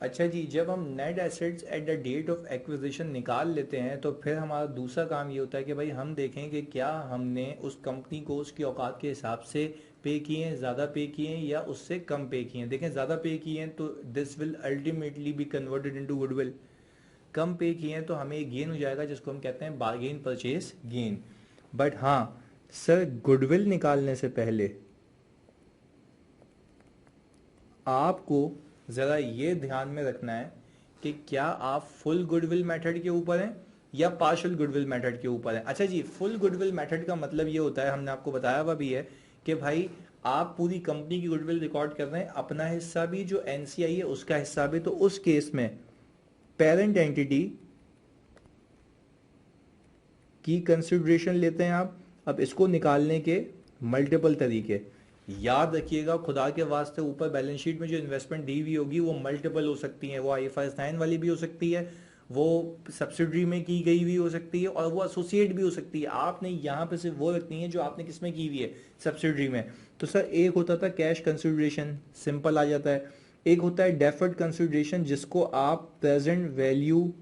अच्छा जी, जब हम net assets at the date of acquisition निकाल लेते हैं तो फिर हमारा दूसरा काम ये होता है कि भाई हम देखें कि क्या हमने उस कंपनी को उसकी औकात के हिसाब से पे किए हैं, ज़्यादा पे किए हैं या उससे कम पे किए हैं। देखें, ज़्यादा पे किए हैं तो this will ultimately be converted into goodwill. कम पे किए हैं तो हमें एक गेन हो जाएगा जिसको हम कहते हैं बार्गेन परचेज गेन। बट हाँ सर, गुडविल निकालने से पहले आपको ज़रा ये ध्यान में रखना है कि क्या आप फुल गुडविल मेथड के ऊपर हैं या पार्शियल गुडविल मेथड के ऊपर हैं। अच्छा जी, फुल गुडविल मेथड का मतलब ये होता है, हमने आपको बताया हुआ भी है कि भाई आप पूरी कंपनी की गुडविल रिकॉर्ड कर रहे हैं, अपना हिस्सा भी, जो एनसीआई है उसका हिस्सा भी। तो उस केस में पेरेंट एंटिटी की कंसिडरेशन लेते हैं आप। अब इसको निकालने के मल्टीपल तरीके याद रखिएगा, खुदा के वास्ते ऊपर बैलेंस शीट में जो इन्वेस्टमेंट दी हुई होगी वो मल्टीपल हो सकती है, वो आईएफआरएस 9 वाली भी हो सकती है, वो सब्सिडरी में की गई भी हो सकती है और वो एसोसिएट भी हो सकती है। आपने यहाँ पे सिर्फ वो रखनी है जो आपने किस में की हुई है, सब्सिडरी में। तो सर एक होता था कैश कंसिडरेशन, सिंपल आ जाता है। एक होता है डेफर्ड कंसिडरेशन जिसको आप प्रेजेंट वैल्यू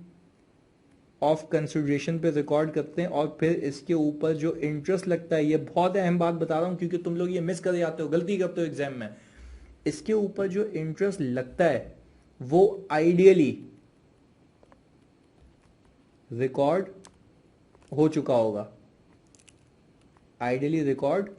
ऑफ कंसिडरेशन पे रिकॉर्ड करते हैं और फिर इसके ऊपर जो इंटरेस्ट लगता है, ये बहुत अहम बात बता रहा हूँ क्योंकि तुम लोग ये मिस कर जाते हो, गलती करते हो एग्जाम में। इसके ऊपर जो इंटरेस्ट लगता है वो आइडियली रिकॉर्ड हो चुका होगा, आइडियली रिकॉर्ड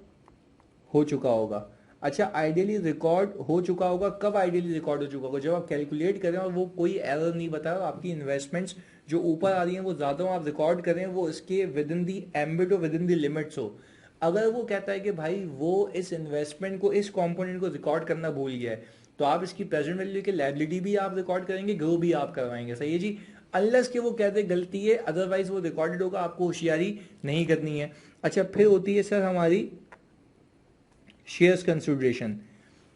हो चुका होगा। अच्छा, आइडियली रिकॉर्ड हो चुका होगा, कब आइडियली रिकॉर्ड हो चुका होगा? जब आप कैलकुलेट करें और वो कोई एरर नहीं बताए और आपकी इन्वेस्टमेंट्स जो ऊपर आ रही हैं वो ज़्यादा हो, आप रिकॉर्ड करें वो इसके विद इन दी एम्बिट और विद इन दी लिमिट्स हो। अगर वो कहता है कि भाई वो इस इन्वेस्टमेंट को, इस कंपोनेंट को रिकॉर्ड करना भूल गया है, तो आप इसकी प्रेजेंट वैल्यू की लायबिलिटी भी आप रिकॉर्ड करेंगे, ग्रो भी आप करवाएंगे। सही है जी, अनलेस कि वो कहते गलती है, अदरवाइज वो रिकॉर्डेड होगा, आपको होशियारी नहीं करनी है। अच्छा, फिर होती है सर हमारी शेयर्स कंसिडरेशन।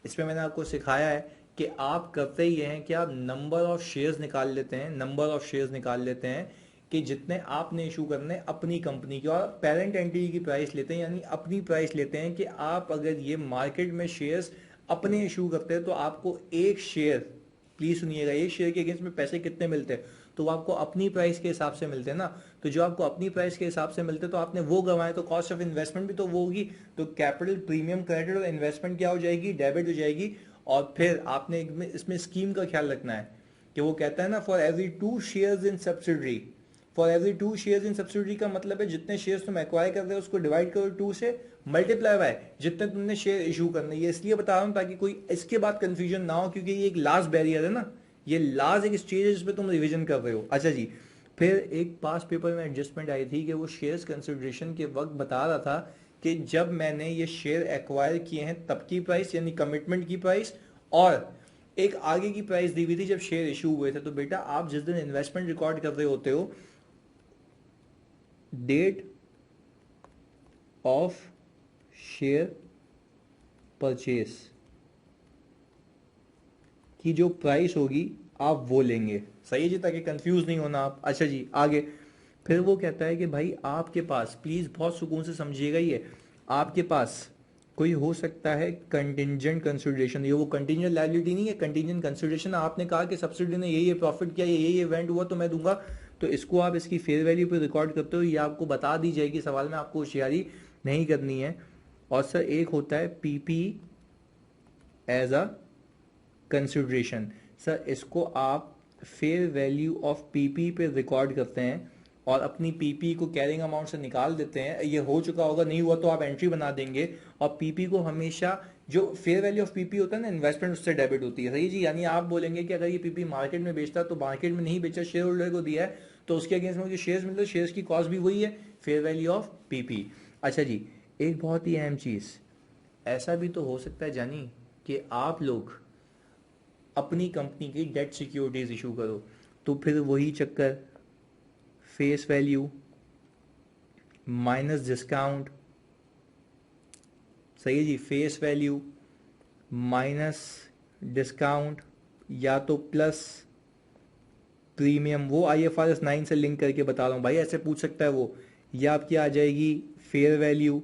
इसमें मैंने आपको सिखाया है कि आप करते ये हैं कि आप नंबर ऑफ शेयर्स निकाल लेते हैं, नंबर ऑफ शेयर्स निकाल लेते हैं कि जितने आपने इशू करने अपनी कंपनी के, और पेरेंट एंटिटी की प्राइस लेते हैं, यानी अपनी प्राइस लेते हैं कि आप अगर ये मार्केट में शेयर्स अपने इशू करते हैं तो आपको एक शेयर, प्लीज सुनिएगा, एक शेयर के अगेंस्ट में पैसे कितने मिलते हैं, तो वो आपको अपनी प्राइस के हिसाब से मिलते हैं ना। तो जो आपको अपनी प्राइस के हिसाब से मिलते हैं तो आपने वो गंवाए, तो कॉस्ट ऑफ इन्वेस्टमेंट भी तो वो होगी। तो कैपिटल प्रीमियम क्रेडिट और इन्वेस्टमेंट क्या हो जाएगी, डेबिट हो जाएगी। और फिर आपने इसमें स्कीम का ख्याल रखना है कि वो कहता है ना, for every 2 shares in subsidiary, for every 2 shares in subsidiary का मतलब है जितने शेयर्स तुम एक्वायर कर रहे हो उसको डिवाइड करो 2 से, मल्टीप्लाई बाय जितने तुमने शेयर इशू करने। ये इसलिए बता रहा हूं ताकि कोई इसके बाद कंफ्यूजन ना हो, क्योंकि ये एक लास्ट बैरियर है ना, ये लास्ट एक स्टेज है जिसपे तुम रिवीजन कर रहे हो। अच्छा जी, फिर एक पास पेपर में एडजस्टमेंट आई थी कि वो शेयर्स कंसिडरेशन के वक्त बता रहा था कि जब मैंने ये शेयर एक्वायर किए हैं तब की प्राइस, यानी कमिटमेंट की प्राइस, और एक आगे की प्राइस दी हुई थी जब शेयर इशू हुए थे। तो बेटा आप जिस दिन इन्वेस्टमेंट रिकॉर्ड कर रहे होते हो, डेट ऑफ शेयर परचेस की जो प्राइस होगी आप वो लेंगे। सही है जी, ताकि कंफ्यूज नहीं होना आप। अच्छा जी, आगे फिर वो कहता है कि भाई आपके पास, प्लीज बहुत सुकून से समझिएगा, ये आपके पास कोई हो सकता है कंटिजेंट कंसिडरेशन। ये वो कंटिजेंट लायबिलिटी नहीं है, कंटिजेंट कंसिडरेशन। आपने कहा कि सब्सिडी ने ये प्रॉफिट किया, ये इवेंट हुआ तो मैं दूंगा, तो इसको आप इसकी फेयर वैल्यू पे रिकॉर्ड करते हो, ये आपको बता दी जाएगी सवाल में, आपको होशियारी नहीं करनी है। और सर एक होता है PP as a consideration. Sir इसको आप फेयर वैल्यू ऑफ पीपी पे रिकॉर्ड करते हैं और अपनी पीपी को कैरिंग अमाउंट से निकाल देते हैं। ये हो चुका होगा, नहीं हुआ तो आप एंट्री बना देंगे। और पीपी को हमेशा, जो फेयर वैल्यू ऑफ पीपी होता है ना इन्वेस्टमेंट, उससे डेबिट होती है। सही जी, यानी आप बोलेंगे कि अगर ये पीपी मार्केट में बेचता तो मार्केट में नहीं बेचा, शेयर होल्डर को दिया है, तो उसके अगेंस्ट में जो शेयर्स मिलते हैं, शेयर्स की कॉस्ट भी वही है, फेयर वैल्यू ऑफ पीपी। अच्छा जी, एक बहुत ही अहम चीज़, ऐसा भी तो हो सकता है जानी कि आप लोग अपनी कंपनी की डेट सिक्योरिटीज इशू करो, तो फिर वही चक्कर, फेस वैल्यू माइनस डिस्काउंट। सही है जी, फेस वैल्यू माइनस डिस्काउंट या तो प्लस प्रीमियम, वो आईएफआरएस 9 से लिंक करके बता रहा हूँ भाई, ऐसे पूछ सकता है वो। ये आपकी आ जाएगी फेयर वैल्यू।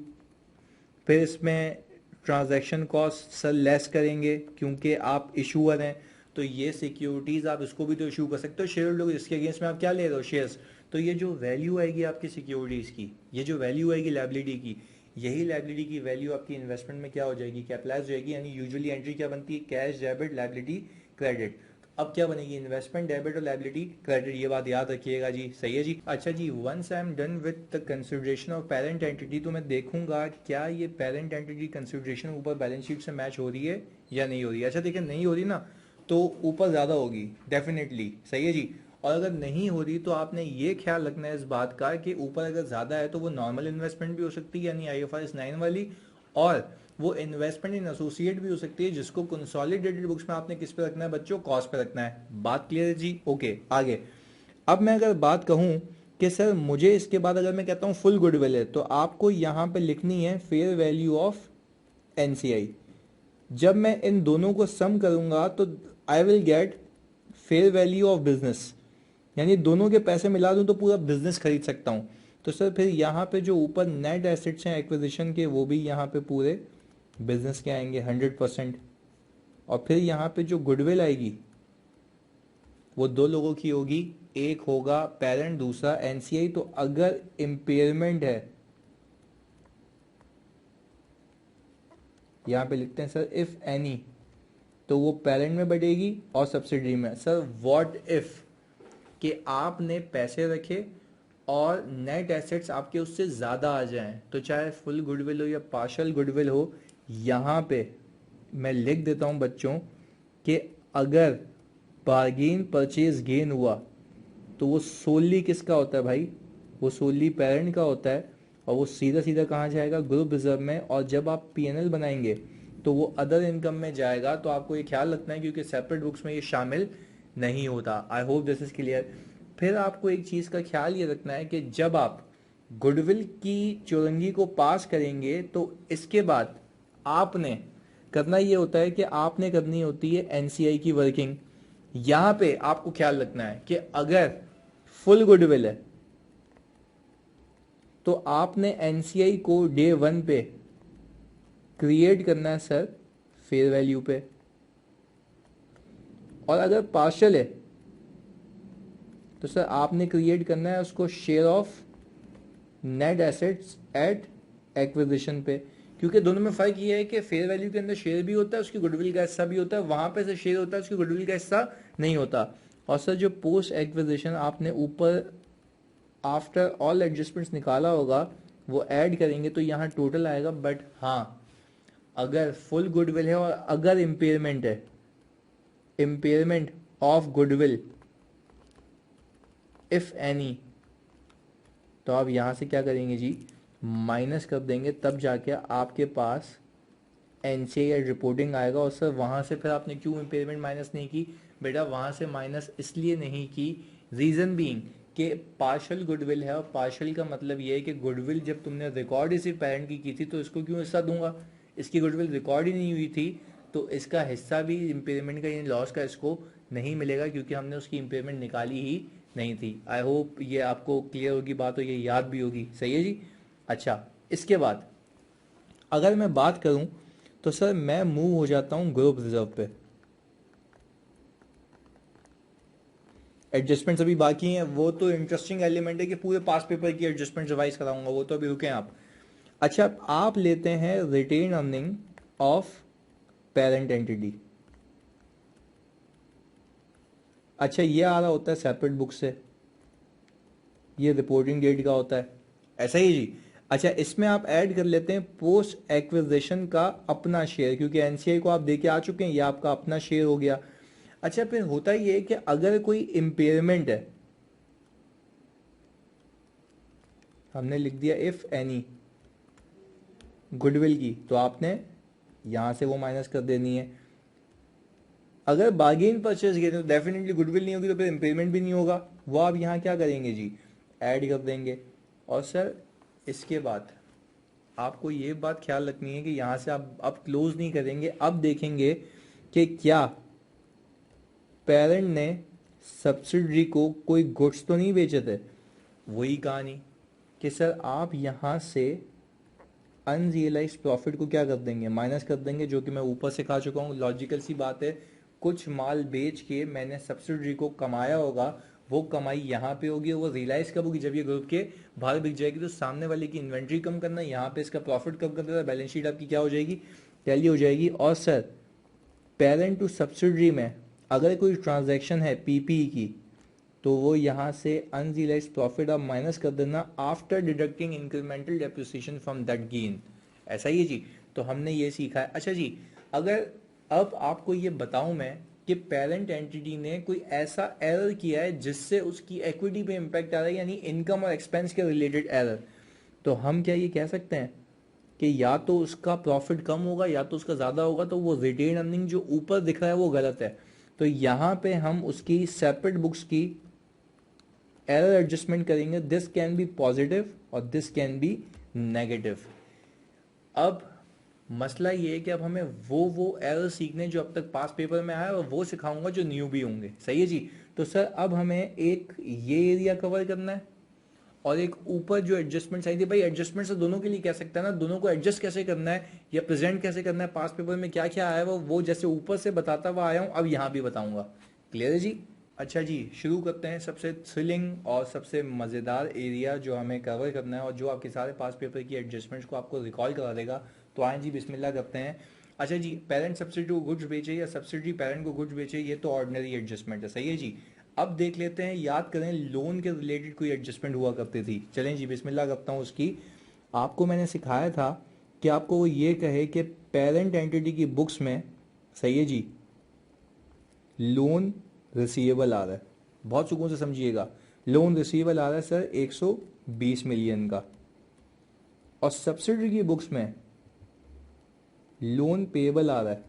फिर इसमें ट्रांजैक्शन कॉस्ट सर लेस करेंगे क्योंकि आप इशूअर हैं, तो ये सिक्योरिटीज आप इसको भी तो इशू कर सकते हो शेयर होल्डर को, इसके अगेंस्ट में आप क्या ले रहे हो शेयर्स। तो ये जो वैल्यू आएगी आपकी सिक्योरिटीज की, ये जो वैल्यू आएगी लायबिलिटी की, यही लायबिलिटी की वैल्यू आपकी इन्वेस्टमेंट में क्या हो जाएगी, कैपिटलाइज हो जाएगी। यानी यूजुअली एंट्री क्या बनती है, कैश डेबिट लायबिलिटी क्रेडिट। अब क्या बनेगी, इन्वेस्टमेंट डेबिट और लायबिलिटी क्रेडिट, ये बात याद रखिएगा जी, सही है जी। अच्छा जी, once I am done with the consideration of parent entity, तो मैं देखूंगा क्या ये पेरेंट एंटिटी कंसिडरेशन ऊपर बैलेंस शीट से मैच हो रही है या नहीं हो रही है। अच्छा देखिए, नहीं हो रही ना तो ऊपर ज़्यादा होगी डेफिनेटली, सही है जी। और अगर नहीं हो रही तो आपने ये ख्याल रखना है इस बात का कि ऊपर अगर ज़्यादा है तो वो नॉर्मल इन्वेस्टमेंट भी हो सकती है यानी IFRS 9 वाली, और वो इन्वेस्टमेंट इन एसोसिएट भी हो सकती है जिसको कंसोलिडेटेड बुक्स में आपने किस पे रखना है बच्चों, कॉस्ट पे रखना है। बात क्लियर है जी, ओके आगे। अब मैं अगर बात कहूँ कि सर मुझे इसके बाद अगर मैं कहता हूँ फुल गुडविल है, तो आपको यहाँ पे लिखनी है फेयर वैल्यू ऑफ NCI। जब मैं इन दोनों को सम करूंगा तो I will get fair value of business, यानी दोनों के पैसे मिला दूं तो पूरा बिजनेस खरीद सकता हूं। तो सर फिर यहाँ पे जो ऊपर नेट एसेट्स हैं एक्विजिशन के, वो भी यहाँ पे पूरे बिजनेस के आएंगे 100%। और फिर यहाँ पे जो गुडविल आएगी वो दो लोगों की होगी, एक होगा पेरेंट, दूसरा NCI। तो अगर इम्पेयरमेंट है, यहाँ पे लिखते हैं सर इफ एनी, तो वो पेरेंट में बढ़ेगी और सब्सिडरी में। सर व्हाट इफ कि आपने पैसे रखे और नेट एसेट्स आपके उससे ज़्यादा आ जाएं, तो चाहे फुल गुडविल हो या पार्शल गुडविल हो, यहाँ पे मैं लिख देता हूँ बच्चों कि अगर बार्गेन परचेज गेन हुआ तो वो सोली किसका होता है भाई, वो सोली पेरेंट का होता है, और वो सीधा सीधा कहाँ जाएगा, ग्रुप रिजर्व में। और जब आप PNL बनाएंगे तो वो अदर इनकम में जाएगा। तो आपको ये ख्याल रखना है क्योंकि सेपरेट बुक्स में ये शामिल नहीं होता। I hope this is clear. फिर आपको एक चीज़ का ख्याल ये रखना है कि जब आप गुडविल की चौरंगी को पास करेंगे तो इसके बाद आपने करना ये होता है कि आपने करनी होती है NCI की वर्किंग। यहां पे आपको ख्याल रखना है कि अगर फुल गुडविल है तो आपने NCI को डे 1 पे क्रिएट करना है सर फेयर वैल्यू पे, और अगर पार्शल है तो सर आपने क्रिएट करना है उसको share of net assets at acquisition पे। क्योंकि दोनों में फर्क ये है कि फेयर वैल्यू के अंदर शेयर भी होता है, उसकी गुडविल का हिस्सा भी होता है, वहां पे से शेयर होता है, उसकी गुडविल का हिस्सा नहीं होता। और सर जो पोस्ट एक्विजिशन आपने ऊपर आफ्टर ऑल एडजस्टमेंट्स निकाला होगा वो ऐड करेंगे तो यहाँ टोटल आएगा। बट हाँ, अगर फुल गुडविल है और अगर इम्पेयरमेंट है, impairment of goodwill if any, तो आप यहाँ से क्या करेंगे जी, माइनस कर देंगे, तब जाके आपके पास NCI या रिपोर्टिंग आएगा। और सर वहाँ से फिर आपने क्यों इम्पेयरमेंट माइनस नहीं की बेटा, वहाँ से माइनस इसलिए नहीं की, रीज़न बीइंग कि पार्शल गुडविल है, और पार्शल का मतलब ये है कि गुडविल जब तुमने रिकॉर्ड इसी पेरेंट की थी तो इसको क्यों हिस्सा दूंगा, इसकी गुडविल रिकॉर्ड ही नहीं हुई थी तो इसका हिस्सा भी इम्पेयरमेंट का यानी लॉस का इसको नहीं मिलेगा क्योंकि हमने उसकी इम्पेयरमेंट निकाली ही नहीं थी। आई होप ये आपको क्लियर होगी बात, हो ये याद भी होगी, सही है जी। अच्छा, इसके बाद अगर मैं बात करूं तो सर मैं मूव हो जाता हूं ग्रुप रिजर्व पे। एडजस्टमेंट्स अभी बाकी हैं, वो तो इंटरेस्टिंग एलिमेंट है कि पूरे पास पेपर की एडजस्टमेंट रिवाइज कराऊंगा, वो तो अभी रुके आप। अच्छा, आप लेते हैं retain earning of parent entity. अच्छा, ये आ रहा होता है सेपरेट बुक से, ये रिपोर्टिंग डेट का होता है, ऐसा ही जी। अच्छा, इसमें आप ऐड कर लेते हैं पोस्ट एक्विजिशन का अपना शेयर, क्योंकि NCI को आप देके आ चुके हैं, ये आपका अपना शेयर हो गया। अच्छा, फिर होता ये है कि अगर कोई इम्पेयरमेंट है, हमने लिख दिया इफ एनी गुडविल की, तो आपने यहां से वो माइनस कर देनी है। अगर बार्गेन परचेज गए तो डेफिनेटली गुडविल नहीं होगी, तो फिर इम्पेयरमेंट भी नहीं होगा, वो आप यहाँ क्या करेंगे जी, ऐड कर देंगे। और सर इसके बाद आपको ये बात ख्याल रखनी है कि यहाँ से आप अब क्लोज नहीं करेंगे, अब देखेंगे कि क्या पेरेंट ने सब्सिडरी को कोई गुड्स तो नहीं बेचे थे। वही कहानी कि सर आप यहाँ से अनरियलाइज प्रॉफिट को क्या कर देंगे, माइनस कर देंगे, जो कि मैं ऊपर से खा चुका हूँ, लॉजिकल सी बात है। कुछ माल बेच के मैंने सब्सिडरी को कमाया होगा, वो कमाई यहाँ पे होगी और वो रियलाइज कब होगी, जब ये ग्रुप के बाहर बिक जाएगी। तो सामने वाले की इन्वेंट्री कम करना, यहाँ पे इसका प्रॉफिट कम करना, बैलेंस शीट आपकी क्या हो जाएगी, टैली हो जाएगी। और सर पेरेंट टू सब्सिडरी में अगर कोई ट्रांजैक्शन है पीपीई की, तो वो यहाँ से अनरियलाइज्ड प्रॉफिट आप माइनस कर देना after deducting incremental depreciation from that gain. ऐसा ही है जी। तो हमने ये सीखा है। अच्छा जी, अगर अब आपको ये बताऊं मैं कि पेरेंट एंटिटी ने कोई ऐसा एरर किया है जिससे उसकी इक्विटी पे इम्पैक्ट आ रहा है, यानी इनकम और एक्सपेंस के रिलेटेड एरर, तो हम क्या ये कह सकते हैं कि या तो उसका प्रॉफिट कम होगा या तो उसका ज़्यादा होगा, तो वो रिटेन अर्निंग जो ऊपर दिख रहा है वो गलत है। तो यहाँ पे हम उसकी सेपरेट बुक्स की एरर एडजस्टमेंट करेंगे। दिस कैन बी पॉजिटिव और दिस कैन बी नेगेटिव। अब मसला ये है कि अब हमें वो एरर सीखने जो अब तक पास पेपर में आया और वो सिखाऊंगा जो न्यू भी होंगे। सही है जी। तो सर अब हमें एक ये एरिया कवर करना है और एक ऊपर जो एडजस्टमेंट्स आई थी, भाई एडजस्टमेंट्स तो दोनों के लिए कह सकते हैं ना, दोनों को एडजस्ट कैसे करना है या प्रेजेंट कैसे करना है, पास पेपर में क्या क्या आया है वो जैसे ऊपर से बताता हुआ आया हूँ अब यहाँ भी बताऊंगा। क्लियर है जी। अच्छा जी, शुरू करते हैं सबसे थ्रिलिंग और सबसे मज़ेदार एरिया जो हमें कवर करना है और जो आपके सारे पास पेपर की एडजस्टमेंट्स को आपको रिकॉल करा देगा। तो आए जी, बिस्मिल्लाह करते हैं। अच्छा जी, पेरेंट सब्सिडी को गुड्स बेचे या सब्सिडी पेरेंट को गुड्स बेचे, ये तो ऑर्डिनरी एडजस्टमेंट है। सही है जी। अब देख लेते हैं, याद करें लोन के रिलेटेड कोई एडजस्टमेंट हुआ करती थी। चलें जी, बिस्मिल्लाह करता हूँ उसकी। आपको मैंने सिखाया था कि आपको वो ये कहे कि पेरेंट एंटिटी की बुक्स में, सही है जी, लोन रिसीवेबल आ रहा है। बहुत सुकून से समझिएगा, लोन रिसीवेबल आ रहा है सर 120 मिलियन का, और सब्सिडी की बुक्स में लोन पेबल आ रहा है।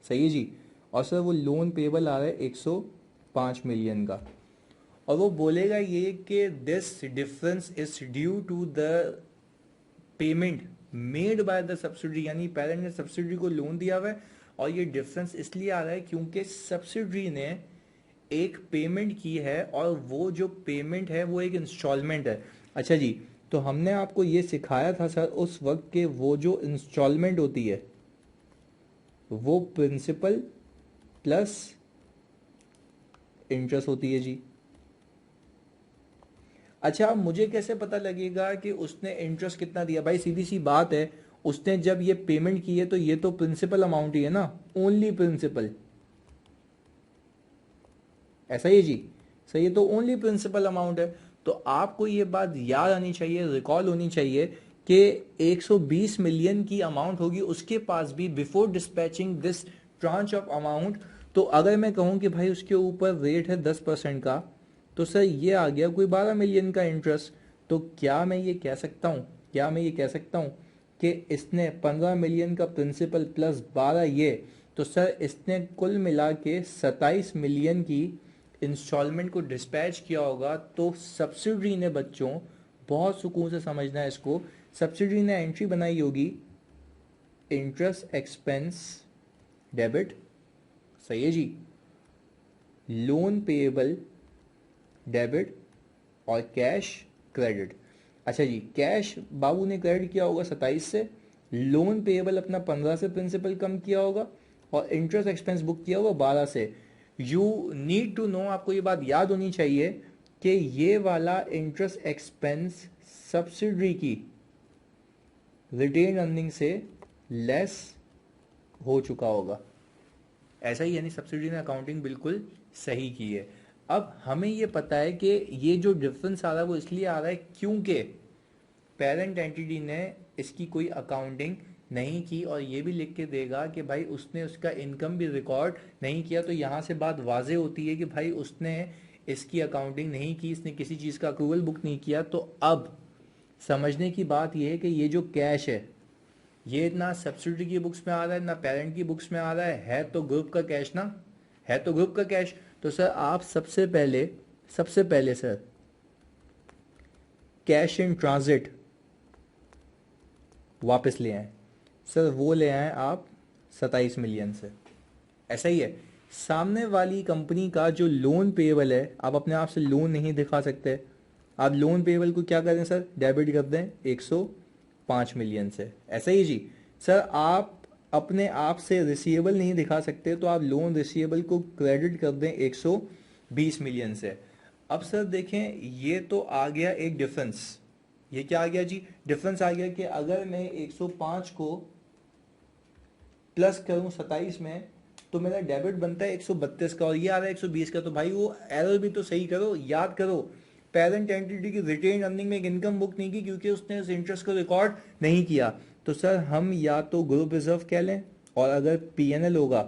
सही है जी। और सर वो लोन पेबल आ रहा है 105 मिलियन का, और वो बोलेगा ये कि this difference is due to the payment made by the subsidy, यानी पेरेंट ने सब्सिडी को लोन दिया हुआ है और ये डिफरेंस इसलिए आ रहा है क्योंकि सब्सिडी ने एक पेमेंट की है और वो जो पेमेंट है वो एक इंस्टॉलमेंट है। अच्छा जी, तो हमने आपको ये सिखाया था सर उस वक्त के वो जो इंस्टॉलमेंट होती है वो प्रिंसिपल प्लस इंटरेस्ट होती है जी। अच्छा, मुझे कैसे पता लगेगा कि उसने इंटरेस्ट कितना दिया? भाई सीधी सी बात है, उसने जब ये पेमेंट की है तो ये तो प्रिंसिपल अमाउंट ही है ना, ओनली प्रिंसिपल। ऐसा ही है जी। सही है, तो ओनली प्रिंसिपल अमाउंट है। तो आपको ये बात याद आनी चाहिए, रिकॉल होनी चाहिए कि 120 मिलियन की अमाउंट होगी उसके पास भी before dispatching this tranche of amount. तो अगर मैं कहूं कि भाई उसके ऊपर रेट है 10% का, तो सर ये आ गया कोई 12 मिलियन का इंटरेस्ट। तो क्या मैं ये कह सकता हूँ, क्या मैं ये कह सकता हूँ कि इसने 15 मिलियन का प्रिंसिपल प्लस 12 ये, तो सर इसने कुल मिला के 27 मिलियन की इंस्टॉलमेंट को डिस्पैच किया होगा। तो सब्सिडी ने, बच्चों बहुत सुकून से समझना है इसको, सब्सिडी ने एंट्री बनाई होगी इंटरेस्ट एक्सपेंस डेबिट, सही है जी, लोन पेएबल डेबिट और कैश क्रेडिट। अच्छा जी, कैश बाबू ने क्रेडिट किया होगा 27 से, लोन पेएबल अपना 15 से प्रिंसिपल कम किया होगा और इंटरेस्ट एक्सपेंस बुक किया होगा 12 से। यू नीड टू नो, आपको ये बात याद होनी चाहिए कि ये वाला इंटरेस्ट एक्सपेंस सब्सिडी की रिटेन अर्निंग से लेस हो चुका होगा। ऐसा ही, यानी सब्सिडी ने अकाउंटिंग बिल्कुल सही की है। अब हमें ये पता है कि ये जो डिफरेंस आ रहा है वो इसलिए आ रहा है क्योंकि पेरेंट एंटिटी ने इसकी कोई अकाउंटिंग नहीं की, और ये भी लिख के देगा कि भाई उसने उसका इनकम भी रिकॉर्ड नहीं किया। तो यहाँ से बात वाजे होती है कि भाई उसने इसकी अकाउंटिंग नहीं की, इसने किसी चीज़ का अक्रूवल बुक नहीं किया। तो अब समझने की बात यह है कि ये जो कैश है ये ना सब्सिडी की बुक्स में आ रहा है ना पेरेंट की बुक्स में आ रहा है तो ग्रुप का कैश ना, है तो ग्रुप का कैश। तो सर आप सबसे पहले सर कैश इन ट्रांजिट वापस ले आए सर, वो ले आए आप 27 मिलियन से। ऐसा ही है, सामने वाली कंपनी का जो लोन पेएबल है, आप अपने आप से लोन नहीं दिखा सकते, आप लोन पेएबल को क्या करें सर, डेबिट कर दें 105 मिलियन से। ऐसा ही जी। सर आप अपने आप से रिसीवेबल नहीं दिखा सकते तो आप लोन रिसीवेबल को क्रेडिट कर दें 120 मिलियन से। अब सर देखें, ये तो आ गया एक डिफरेंस। ये क्या आ गया जी? डिफरेंस आ गया कि अगर मैं 105 को प्लस करूं 27 में तो मेरा डेबिट बनता है 132 का और ये आ रहा है 120 का। तो भाई वो एरर भी तो सही करो, याद करो। पेरेंट एंटिटी की रिटेन अर्निंग में एक इनकम बुक नहीं की क्योंकि उसने उस इंटरेस्ट को रिकॉर्ड नहीं किया। तो सर हम या तो ग्रुप रिजर्व कह लें और अगर पीएनएल होगा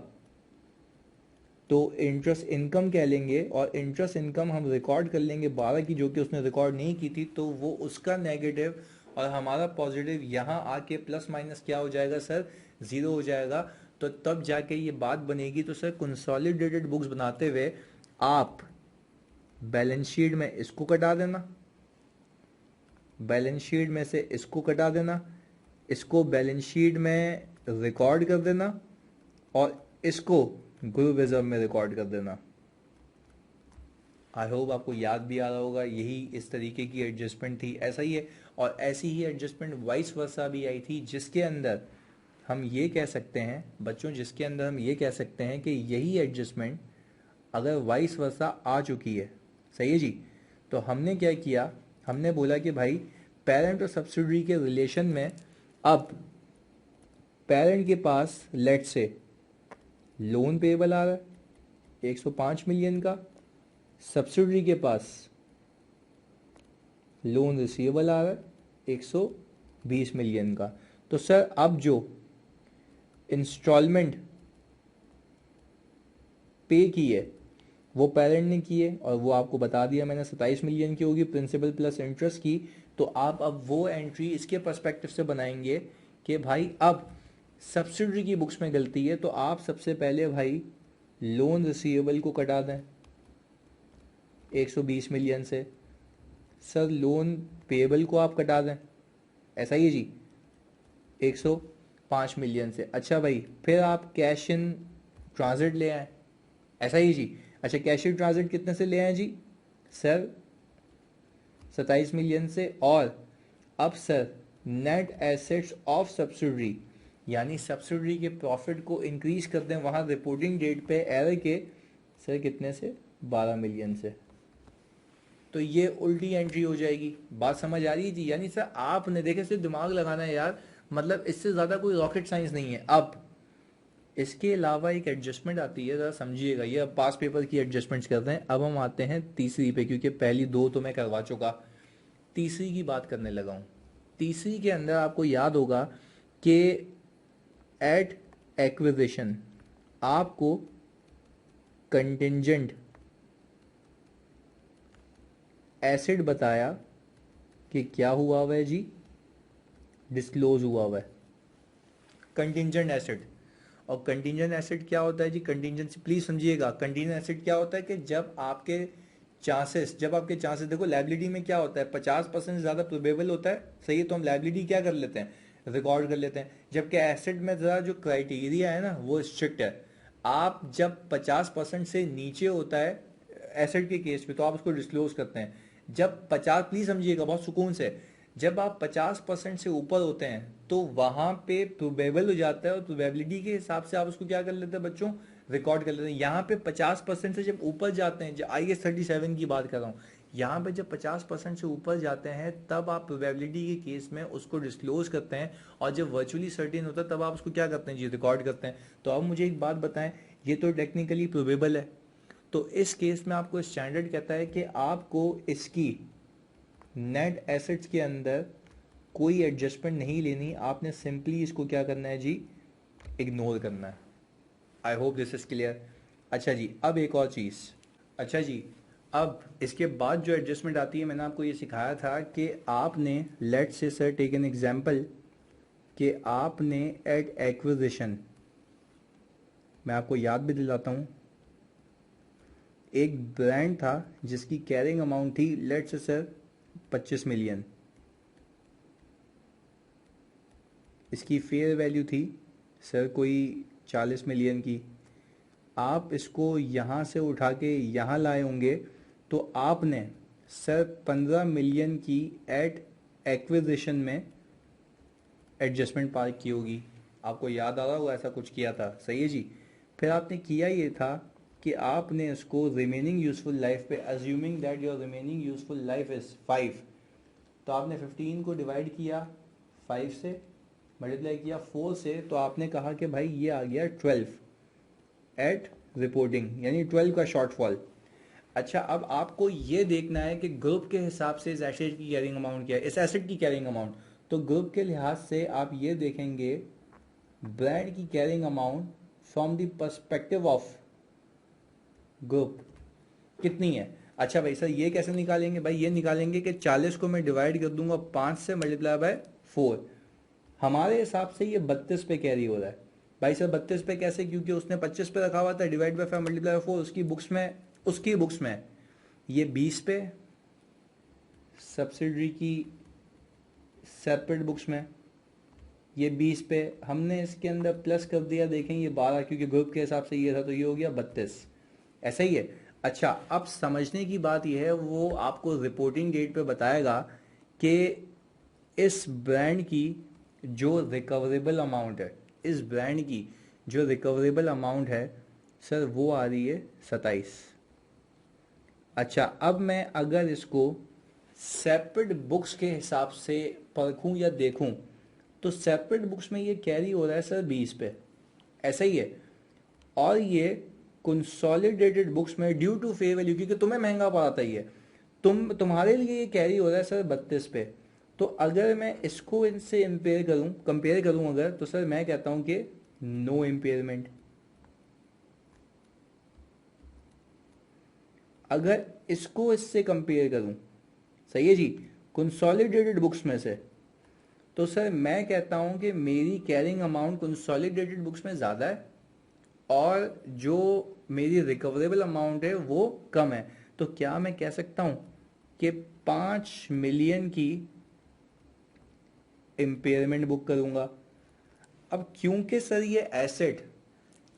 तो इंटरेस्ट इनकम कह लेंगे, और इंटरेस्ट इनकम हम रिकॉर्ड कर लेंगे 12 की जो कि उसने रिकॉर्ड नहीं की थी, तो वो उसका नेगेटिव और हमारा पॉजिटिव यहाँ आके प्लस माइनस क्या हो जाएगा सर? ज़ीरो हो जाएगा। तो तब जाके ये बात बनेगी। तो सर कंसोलिडेटेड बुक्स बनाते हुए आप बैलेंस शीट में इसको कटा देना, बैलेंस शीट में से इसको कटा देना, इसको बैलेंस शीट में रिकॉर्ड कर देना और इसको ग्रुप रिजर्व में रिकॉर्ड कर देना। आई होप आपको याद भी आ रहा होगा, यही इस तरीके की एडजस्टमेंट थी। ऐसा ही है, और ऐसी ही एडजस्टमेंट वाइस वर्सा भी आई थी, जिसके अंदर हम ये कह सकते हैं बच्चों, जिसके अंदर हम ये कह सकते हैं कि यही एडजस्टमेंट अगर वाइस वर्सा आ चुकी है, सही है जी, तो हमने क्या किया, हमने बोला कि भाई पेरेंट और सब्सिडरी के रिलेशन में अब पेरेंट के पास लेट से लोन पेएबल आ रहा है 105 मिलियन का, सब्सिडरी के पास लोन रिसीवेबल आ रहा है 120 मिलियन का। तो सर अब जो इंस्टॉलमेंट पे की है वो पेरेंट ने की है और वो आपको बता दिया मैंने 27 मिलियन की होगी प्रिंसिपल प्लस इंटरेस्ट की। तो आप अब वो एंट्री इसके पर्सपेक्टिव से बनाएंगे कि भाई अब सब्सिडरी की बुक्स में गलती है, तो आप सबसे पहले भाई लोन रिसीवेबल को कटा दें 120 मिलियन से, सर लोन पेएबल को आप कटा दें, ऐसा ही है जी, 105 मिलियन से। अच्छा भाई फिर आप कैश इन ट्रांजिट ले आए, ऐसा ही जी। अच्छा कैश इन ट्रांजिट कितने से ले आए जी? सर 27 मिलियन से। और अब sir net assets of subsidiary, यानी सब्सिडरी के प्रॉफिट को इंक्रीज कर दें वहाँ रिपोर्टिंग डेट पे एरर के, सर कितने से? 12 मिलियन से। तो ये उल्टी एंट्री हो जाएगी। बात समझ आ रही है जी? यानी सर आपने देखे, सिर्फ दिमाग लगाना है यार, मतलब इससे ज़्यादा कोई रॉकेट साइंस नहीं है। अब इसके अलावा एक एडजस्टमेंट आती है, ज़रा समझिएगा, ये अब पास पेपर की एडजस्टमेंट्स करते हैं। अब हम आते हैं तीसरी पे, क्योंकि पहली दो तो मैं करवा चुका, तीसरी की बात करने लगा हूँ। तीसरी के अंदर आपको याद होगा कि एट एक्विजिशन आपको कंटिंजेंट एसिड बताया कि क्या हुआ हुआ है जी? डिस्क्लोज हुआ हुआ है कंटिंजेंट एसिड। और कंटिंजेंट एसिड क्या होता है जी? कंटिंजेंसी प्लीज समझिएगा, कंटिंजेंट एसिड क्या होता है कि जब आपके चांसेस देखो लाइबिलिटी में क्या होता है, 50% ज़्यादा प्रोबेबल होता है, सही है, तो हम लाइबिलिटी क्या कर लेते हैं? रिकॉर्ड कर लेते हैं। जबकि एसिड में ज़रा जो क्राइटेरिया है ना वो स्ट्रिक्ट है। आप जब 50% से नीचे होता है एसिड के केस में तो आप उसको डिस्क्लोज करते हैं। जब 50, प्लीज समझिएगा बहुत सुकून से, जब आप 50% से ऊपर होते हैं तो वहां पे प्रोबेबल हो जाता है, और प्रोबेबिलिटी के हिसाब से आप उसको क्या कर लेते हैं बच्चों? रिकॉर्ड कर लेते हैं। यहाँ पे 50% से जब ऊपर जाते हैं, जो IAS 37 की बात कर रहा हूँ, यहाँ पे जब 50% से ऊपर जाते हैं तब आप प्रोबेबिलिटी के केस में उसको डिस्क्लोज करते हैं, और जब वर्चुअली सर्टेन होता है तब आप उसको क्या करते हैं जी? रिकॉर्ड करते हैं। तो अब मुझे एक बात बताएं, ये तो टेक्निकली प्रोबेबल है, तो इस केस में आपको स्टैंडर्ड कहता है कि आपको इसकी नेट एसेट्स के अंदर कोई एडजस्टमेंट नहीं लेनी, आपने सिंपली इसको क्या करना है जी? इग्नोर करना है। I hope this is clear. अच्छा जी, अब एक और चीज़, अच्छा जी, अब इसके बाद जो एडजस्टमेंट आती है, मैंने आपको ये सिखाया था कि आपने लेट से सर टेक एन एग्जाम्पल कि आपने एट एक्विजिशन, मैं आपको याद भी दिलाता हूँ, एक ब्रांड था जिसकी कैरिंग अमाउंट थी लेट से सर 25 मिलियन, इसकी फेयर वैल्यू थी सर कोई 40 मिलियन की। आप इसको यहाँ से उठा के यहाँ लाए होंगे तो आपने सर 15 मिलियन की एट एक्विजिशन में एडजस्टमेंट पार्क की होगी। आपको याद आ रहा होगा ऐसा कुछ किया था, सही है जी। फिर आपने किया ये था कि आपने इसको रिमेनिंग यूजफुल लाइफ पे, assuming that your remaining useful life is 5, तो आपने 15 को डिवाइड किया 5 से, मल्टीप्लाई किया 4 से, तो आपने कहा कि भाई ये आ गया 12 एट रिपोर्टिंग, यानी 12 का शॉर्टफॉल। अच्छा, अब आपको ये देखना है कि ग्रुप के हिसाब से इस एसेट की कैरिंग अमाउंट क्या है, इस एसेट की कैरिंग अमाउंट। तो ग्रुप के लिहाज से आप ये देखेंगे ब्रांड की carrying amount from the perspective of group कितनी है। अच्छा भाई सर ये कैसे निकालेंगे, भाई ये निकालेंगे कि 40 को मैं डिवाइड कर दूंगा 5 से, मल्टीप्लाई बाय 4। हमारे हिसाब से ये 32 पे कैरी हो रहा है। भाई सर 32 पे कैसे, क्योंकि उसने 25 पे रखा हुआ था, डिवाइड बाय 5 मल्टीप्लाई बाय 4 उसकी बुक्स में ये 20 पे, सब्सिडरी की सेपरेट बुक्स में ये 20 पे, हमने इसके अंदर प्लस कर दिया, देखें ये 12, क्योंकि ग्रुप के हिसाब से ये था, तो ये हो गया 32। ऐसा ही है। अच्छा, अब समझने की बात यह है, वो आपको रिपोर्टिंग डेट पे बताएगा कि इस ब्रांड की जो रिकवरेबल अमाउंट है, इस ब्रांड की जो रिकवरेबल अमाउंट है सर वो आ रही है 27। अच्छा, अब मैं अगर इसको सेपरेट बुक्स के हिसाब से परखूं या देखूं, तो सेपरेट बुक्स में ये कैरी हो रहा है सर 20 पे, ऐसा ही है। और ये कंसोलिडेटेड बुक्स में ड्यू टू फेयर वैल्यू, क्योंकि तुम्हें महंगा पड़ा था ये, तुम्हारे लिए ये कैरी हो रहा है सर 32 पे। तो अगर मैं इसको इनसे कंपेयर करूं अगर, तो सर मैं कहता हूं कि नो इम्पेयरमेंट। अगर इसको इससे कंपेयर करूं, सही है जी, कंसोलिडेटेड बुक्स में से, तो सर मैं कहता हूं कि मेरी कैरिंग अमाउंट कंसोलिडेटेड बुक्स में ज़्यादा है और जो मेरी रिकवरेबल अमाउंट है वो कम है। तो क्या मैं कह सकता हूं कि 5 मिलियन की इम्पेयरमेंट बुक करूंगा। अब क्योंकि सर ये एसेट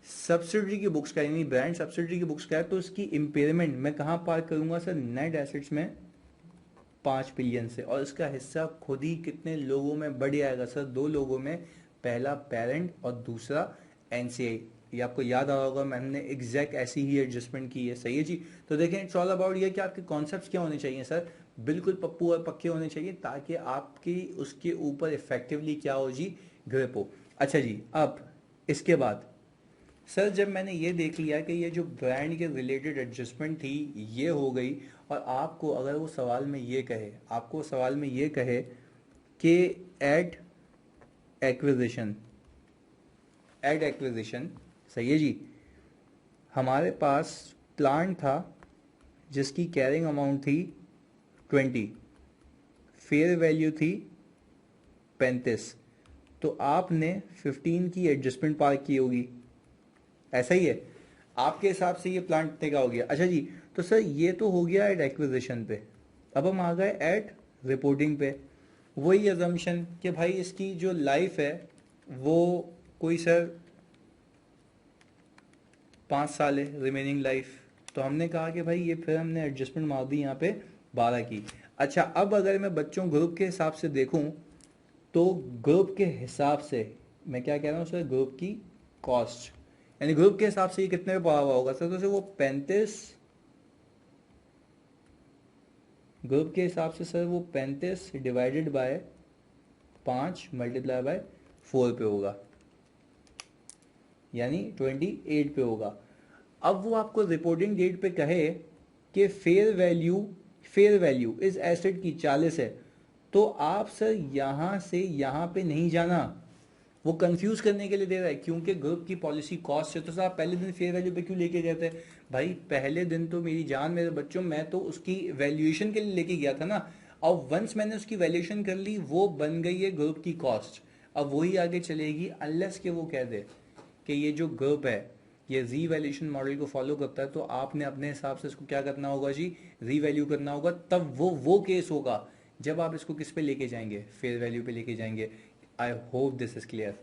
सब्सिडरी की बुक्स का, यानी ब्रांड सब्सिडरी की बुक्स का है, तो इसकी इम्पेयरमेंट मैं कहाँ पार करूंगा सर, नेट एसेट्स में 5 बिलियन से। और इसका हिस्सा खुद ही कितने लोगों में बढ़ जाएगा सर, 2 लोगों में, पहला पेरेंट और दूसरा एनसीआई। ये आपको याद आ रहा होगा, मैंने एग्जैक्ट ऐसी ही एडजस्टमेंट की है, सही है जी। तो देखें, इट्स ऑल अबाउट ये कि आपके कॉन्सेप्ट्स क्या होने चाहिए सर, बिल्कुल पप्पू और पक्के होने चाहिए, ताकि आपकी उसके ऊपर इफेक्टिवली क्या हो जी, ग्रिप हो। अच्छा जी, अब इसके बाद सर जब मैंने ये देख लिया कि ये जो ब्रांड के रिलेटेड एडजस्टमेंट थी ये हो गई, और आपको अगर वो सवाल में ये कहे, आपको सवाल में ये कहे कि एड एक्विजिशन, एड एक्विजिशन, सही है जी, हमारे पास प्लांट था जिसकी कैरिंग अमाउंट थी 20, फेयर वैल्यू थी 35, तो आपने 15 की एडजस्टमेंट पार की होगी, ऐसा ही है। आपके हिसाब से ये प्लांट कितने का हो गया। अच्छा जी, तो सर ये तो हो गया एट एक्विजिशन पे, अब हम आ गए एट रिपोर्टिंग पे। वही अजम्पशन कि भाई इसकी जो लाइफ है वो कोई सर 5 साल है रिमेनिंग लाइफ, तो हमने कहा कि भाई ये, फिर हमने एडजस्टमेंट मार दी यहाँ पे 12 की। अच्छा, अब अगर मैं बच्चों ग्रुप के हिसाब से देखूं, तो ग्रुप के हिसाब से मैं क्या कह रहा हूँ सर, ग्रुप की कॉस्ट, यानी ग्रुप के हिसाब से ये कितने पे पड़ा हुआ होगा सर, तो वो 35, ग्रुप के हिसाब से सर वो 35 डिवाइडेड बाय 5 मल्टीप्लाई बाय 4 पे होगा, यानी 28 पे होगा। अब वो आपको रिपोर्टिंग डेट पे कहे कि फेयर वैल्यू इस एसेट की 40 है, तो आप सर यहाँ से यहाँ पे नहीं जाना, वो कंफ्यूज करने के लिए दे रहा है, क्योंकि ग्रुप की पॉलिसी कॉस्ट है। तो सर आप पहले दिन फेयर वैल्यू पे क्यों लेके गए थे भाई, पहले दिन तो मेरी जान मेरे बच्चों, मैं तो उसकी वैल्यूएशन के लिए लेके गया था ना, और वंस मैंने उसकी वैल्यूएशन कर ली वो बन गई है ग्रुप की कॉस्ट, अब वही आगे चलेगी अनलेस के वो कह दे कि ये जो ग्रुप है ये रीवैल्यूएशन मॉडल को फॉलो करता है, तो आपने अपने हिसाब से इसको क्या करना होगा जी, रीवैल्यू करना होगा, तब वो केस होगा जब आप इसको किस पे लेके जाएंगे, फेयर वैल्यू पे लेके जाएंगे। I hope this is clear.